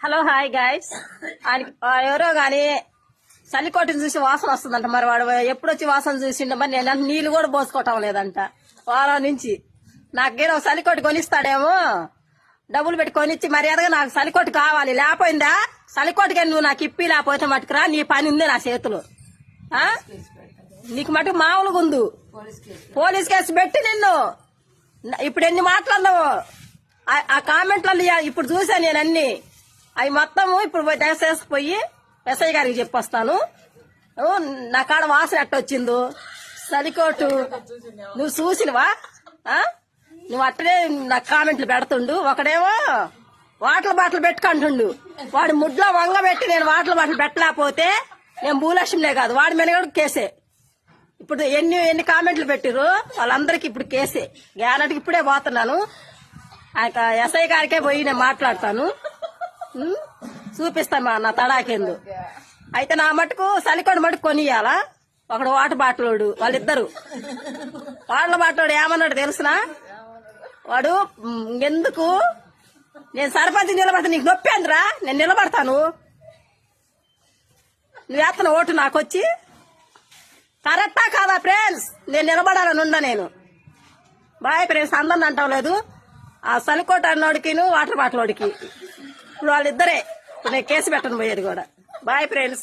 Hello hi guys. ఎవరో గాని చలికోటిని చూసి వాసన వస్తుందంట. మరి వాడు ఎప్పుడు వచ్చి వాసన చూసిండ మరి నేను నీళ్లు కూడా పోసుకోవటం లేదంట వారం నుంచి. నాకేదో చలికోటి కొనిస్తాడేమో, డబ్బులు పెట్టి కొనిచ్చి మర్యాదగా నాకు చలికోటి కావాలి. లేకపోయిందా చలికోటికి నువ్వు నాకు ఇప్పి లేకపోతే మటుకురా, నీ పని ఉంది నా చేతులు. నీకు మటుకు మామూలుగా ఉంది. పోలీస్ కేసు పెట్టి నిన్ను ఇప్పుడు ఎన్ని మాట్లాడినావు ఆ కామెంట్లలో ఇప్పుడు చూసాను నేను అన్ని. అవి మొత్తము ఇప్పుడు దయచేసిపోయి ఎస్ఐ గారికి చెప్పొస్తాను. నా కాడ వాసన ఎట్టొచ్చిందో చలికోటు నువ్వు చూసినవా? నువ్వు అట్టనే నాకు కామెంట్లు పెడుతుండు. ఒకడేమో వాటర్ బాటిల్ పెట్టుకుంటుండు, వాడు ముడ్లో వంగ పెట్టి నేను వాటర్ బాటిల్ పెట్టలేకపోతే నేను భూలక్ష్మినే కాదు వాడి మీద కూడా కేసే. ఇప్పుడు ఎన్ని కామెంట్లు పెట్టిరు వాళ్ళందరికి ఇప్పుడు కేసే. గ్యారెంటీకి ఇప్పుడే పోతున్నాను. ఎస్ఐ గారికే పోయి నేను మాట్లాడతాను, చూపిస్తామా నా తడాకేందు. అయితే నా మటుకు చలికోటి మటుకు కొనియాలా. ఒకడు వాటర్ బాటిలోడు, వాళ్ళిద్దరు. వాటర్ బాటిలోడు ఏమన్నాడు తెలుసునా? వాడు ఎందుకు నేను సర్పంచ్ నిలబడతా, నీకు నొప్పి అందిరా, నేను నిలబడతాను, నువ్వు వేస్తున్న ఓటు నాకొచ్చి కరెక్టా కాదా ఫ్రెండ్స్? నేను నిలబడాలని ఉందా నేను? బాయ్ ఫ్రెండ్స్, అందరిని అంటాం లేదు. ఆ చలికోట అన్నోడికి వాటర్ బాటిలోడికి ఇప్పుడు వాళ్ళిద్దరే నేను కేసు పెట్టను పోయేది కూడా. Bye friends.